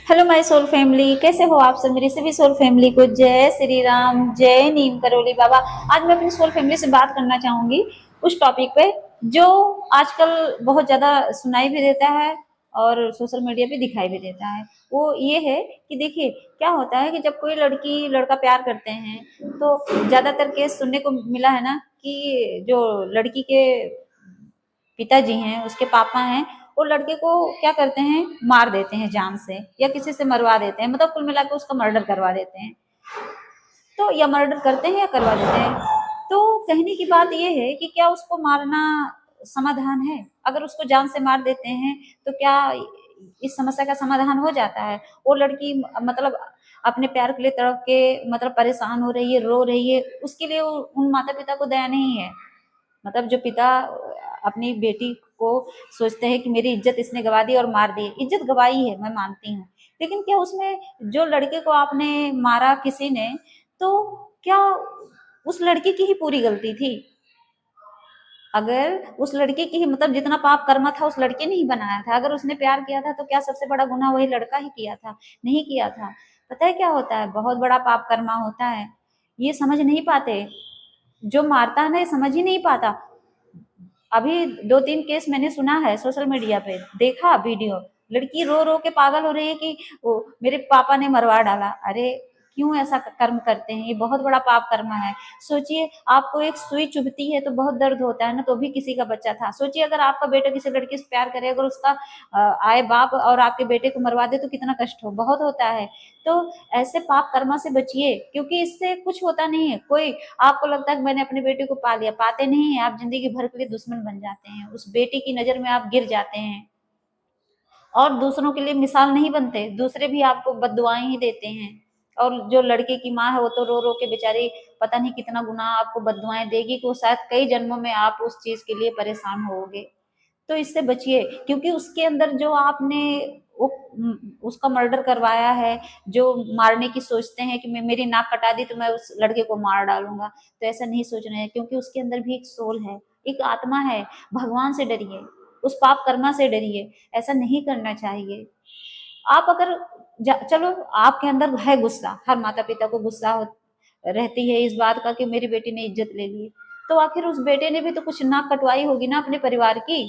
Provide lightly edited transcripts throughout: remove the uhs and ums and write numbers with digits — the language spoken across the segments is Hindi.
हेलो माय सोल फैमिली, कैसे हो आप सब। मेरी सभी सोल फैमिली को जय श्री राम, जय नीम करोली बाबा। आज मैं अपनी सोल फैमिली से बात करना चाहूंगी उस टॉपिक पे जो आजकल बहुत ज्यादा सुनाई भी देता है और सोशल मीडिया पे दिखाई भी देता है। वो ये है कि देखिए क्या होता है कि जब कोई लड़की लड़का प्यार करते हैं तो ज्यादातर केस सुनने को मिला है ना कि जो लड़की के पिताजी हैं, उसके पापा हैं, वो लड़के को क्या करते हैं, मार देते हैं जान से या किसी से मरवा देते हैं, मतलब कुल मिलाकर उसका मर्डर करवा देते हैं। तो या मर्डर करते हैं या करवा देते हैं। तो कहने की बात ये है कि क्या उसको मारना समाधान है? अगर उसको जान से मार देते हैं तो क्या इस समस्या का समाधान हो जाता है? वो लड़की मतलब अपने प्यार के लिए तड़प के मतलब परेशान हो रही है, रो रही है, उसके लिए उन माता पिता को दया नहीं है। मतलब जो पिता अपनी बेटी को सोचते हैं कि मेरी इज्जत इसने गवा दी और मार दी, इज्जत गवाई है मैं मानती हूँ, लेकिन क्या उसमें जो लड़के को आपने मारा किसी ने, तो क्या उस लड़की की ही पूरी गलती थी? अगर उस लड़के की ही मतलब जितना पाप कर्मा था उस लड़के ने ही बनाया था, अगर उसने प्यार किया था तो क्या सबसे बड़ा गुनाह वही लड़का ही किया था? नहीं किया था। पता है क्या होता है, बहुत बड़ा पाप कर्मा होता है, ये समझ नहीं पाते। जो मारता है ना ये समझ ही नहीं पाता। अभी दो तीन केस मैंने सुना है, सोशल मीडिया पे देखा वीडियो, लड़की रो रो के पागल हो रही है कि वो मेरे पापा ने मरवा डाला। अरे क्यों ऐसा कर्म करते हैं? ये बहुत बड़ा पाप कर्म है। सोचिए, आपको एक सुई चुभती है तो बहुत दर्द होता है ना, तो भी किसी का बच्चा था। सोचिए अगर आपका बेटा किसी लड़की से प्यार करे, अगर उसका आए बाप और आपके बेटे को मरवा दे तो कितना कष्ट हो, बहुत होता है। तो ऐसे पाप कर्मा से बचिए, क्योंकि इससे कुछ होता नहीं है। कोई आपको लगता है कि मैंने अपने बेटे को पा लिया, पाते नहीं है आप, जिंदगी भर के लिए दुश्मन बन जाते हैं, उस बेटी की नजर में आप गिर जाते हैं और दूसरों के लिए मिसाल नहीं बनते, दूसरे भी आपको बददुआएं ही देते हैं। और जो लड़के की माँ है वो तो रो रो के बेचारी पता नहीं कितना गुना आपको बददुआएं देगी कि वो शायद कई जन्मों में आप उस चीज के लिए परेशान होगे। तो इससे बचिए, क्योंकि उसके अंदर जो आपने वो उसका मर्डर करवाया है, जो मारने की सोचते हैं कि मैं मेरी नाक कटा दी तो मैं उस लड़के को मार डालूंगा, तो ऐसा नहीं सोच रहे हैं, क्योंकि उसके अंदर भी एक सोल है, एक आत्मा है। भगवान से डरिए, उस पाप कर्मा से डरिए, ऐसा नहीं करना चाहिए। आप अगर चलो आपके अंदर है गुस्सा, हर माता पिता को गुस्सा रहती है इस बात का कि मेरी बेटी ने इज्जत ले ली, तो आखिर उस बेटे ने भी तो कुछ नाक कटवाई होगी ना अपने परिवार की।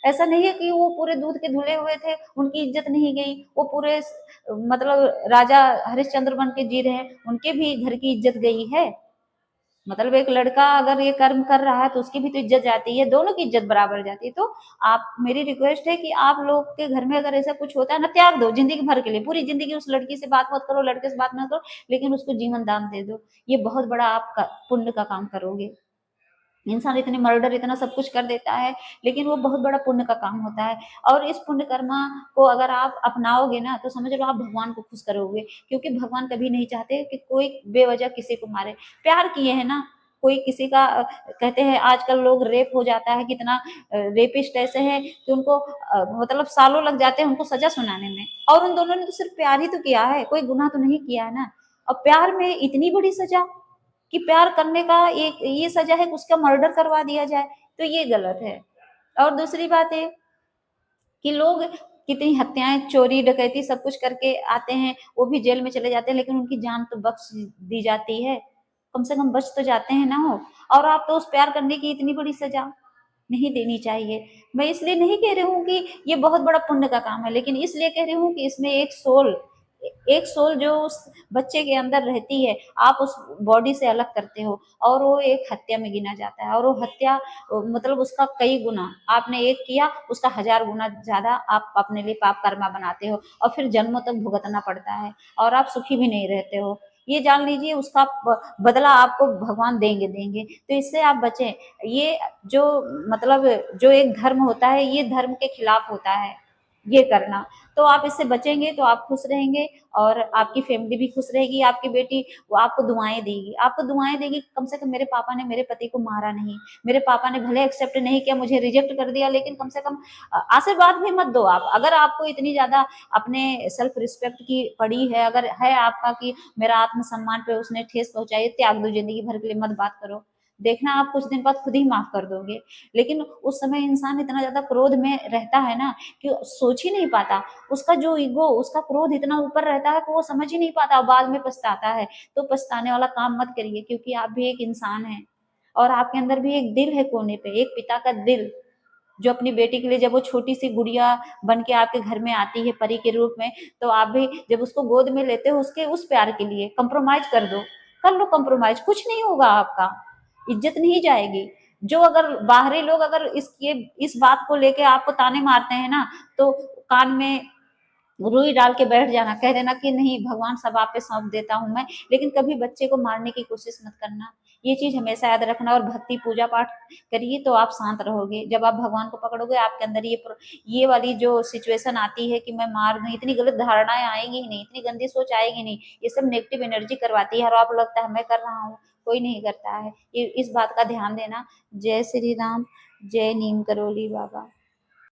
ऐसा नहीं है कि वो पूरे दूध के धुले हुए थे, उनकी इज्जत नहीं गई, वो पूरे मतलब राजा हरिश्चंद्र बन के जी रहे हैं, उनके भी घर की इज्जत गई है। मतलब एक लड़का अगर ये कर्म कर रहा है तो उसकी भी तो इज्जत जाती है, दोनों की इज्जत बराबर जाती है। तो आप, मेरी रिक्वेस्ट है कि आप लोग के घर में अगर ऐसा कुछ होता है ना, त्याग दो जिंदगी भर के लिए, पूरी जिंदगी उस लड़की से बात मत करो, लड़के से बात मत करो, लेकिन उसको जीवन दान दे दो। ये बहुत बड़ा आप पुण्य का काम करोगे। इंसान इतने मर्डर इतना सब कुछ कर देता है, लेकिन वो बहुत बड़ा पुण्य का काम होता है। और इस पुण्य कर्मा को अगर आप अपनाओगे ना तो समझ लो आप भगवान को खुश करोगे, क्योंकि भगवान कभी नहीं चाहते कि कोई बेवजह किसी को मारे। प्यार किए है ना, कोई किसी का कहते हैं आजकल लोग रेप हो जाता है, कितना रेपिस्ट ऐसे हैं कि उनको मतलब सालों लग जाते हैं उनको सजा सुनाने में, और उन दोनों ने तो सिर्फ प्यार ही तो किया है, कोई गुनाह तो नहीं किया है ना। और प्यार में इतनी बड़ी सजा कि प्यार करने का एक ये सजा है कि उसका मर्डर करवा दिया जाए, तो ये गलत है। और दूसरी बात है कि लोग कितनी हत्याएं, चोरी डकैती सब कुछ करके आते हैं, वो भी जेल में चले जाते हैं, लेकिन उनकी जान तो बख्श दी जाती है, कम से कम बच तो जाते हैं ना हो। और आप तो उस प्यार करने की इतनी बड़ी सजा नहीं देनी चाहिए। मैं इसलिए नहीं कह रही हूँ कि ये बहुत बड़ा पुण्य का काम है, लेकिन इसलिए कह रही हूँ कि इसमें एक सोल जो उस बच्चे के अंदर रहती है, आप उस बॉडी से अलग करते हो, और वो एक हत्या में गिना जाता है। और वो हत्या मतलब उसका कई गुना, आपने एक किया उसका 1000 गुना ज्यादा आप अपने लिए पाप कर्मा बनाते हो, और फिर जन्मों तक भुगतना पड़ता है, और आप सुखी भी नहीं रहते हो। ये जान लीजिए, उसका बदला आपको भगवान देंगे देंगे, तो इससे आप बचें। ये जो मतलब जो एक धर्म होता है, ये धर्म के खिलाफ होता है ये करना। तो आप इससे बचेंगे तो आप खुश रहेंगे, और आपकी फैमिली भी खुश रहेगी। आपकी बेटी वो आपको दुआएं देगी, आपको दुआएं देगी, कम से कम मेरे पापा ने मेरे पति को मारा नहीं, मेरे पापा ने भले एक्सेप्ट नहीं किया, मुझे रिजेक्ट कर दिया, लेकिन कम से कम आशीर्वाद भी मत दो आप। अगर आपको इतनी ज्यादा अपने सेल्फ रिस्पेक्ट की पड़ी है, अगर है आपका कि मेरा आत्मसम्मान पे उसने ठेस पहुंचाई, त्याग दो, जिंदगी भर के लिए मत बात करो। देखना आप कुछ दिन बाद खुद ही माफ कर दोगे। लेकिन उस समय इंसान इतना ज्यादा क्रोध में रहता है ना कि सोच ही नहीं पाता, उसका जो ईगो, उसका क्रोध इतना ऊपर रहता है कि वो समझ ही नहीं पाता और बाद में पछताता है। तो पछताने वाला काम मत करिए, क्योंकि आप भी एक इंसान हैं और आपके अंदर भी एक दिल है कोने पे, एक पिता का दिल, जो अपनी बेटी के लिए जब वो छोटी सी गुड़िया बन के आपके घर में आती है परी के रूप में, तो आप भी जब उसको गोद में लेते हो उसके उस प्यार के लिए कंप्रोमाइज कर दो, कर लो कंप्रोमाइज, कुछ नहीं होगा, आपका इज्जत नहीं जाएगी। जो अगर बाहरी लोग अगर इस बात को लेके आपको ताने मारते हैं ना, तो कान में रुई डाल के बैठ जाना, कह देना कि नहीं भगवान सब आप पे सौंप देता हूँ मैं, लेकिन कभी बच्चे को मारने की कोशिश मत करना। ये चीज हमेशा याद रखना और भक्ति पूजा पाठ करिए तो आप शांत रहोगे। जब आप भगवान को पकड़ोगे आपके अंदर ये वाली जो सिचुएशन आती है कि मैं मार दूं, इतनी गलत धारणाएं आएंगी ही नहीं, इतनी गंदी सोच आएगी नहीं, ये सब नेगेटिव एनर्जी करवाती है और आपको लगता है मैं कर रहा हूँ, कोई नहीं करता है। ये इस बात का ध्यान देना। जय श्री राम, जय नीम करोली बाबा।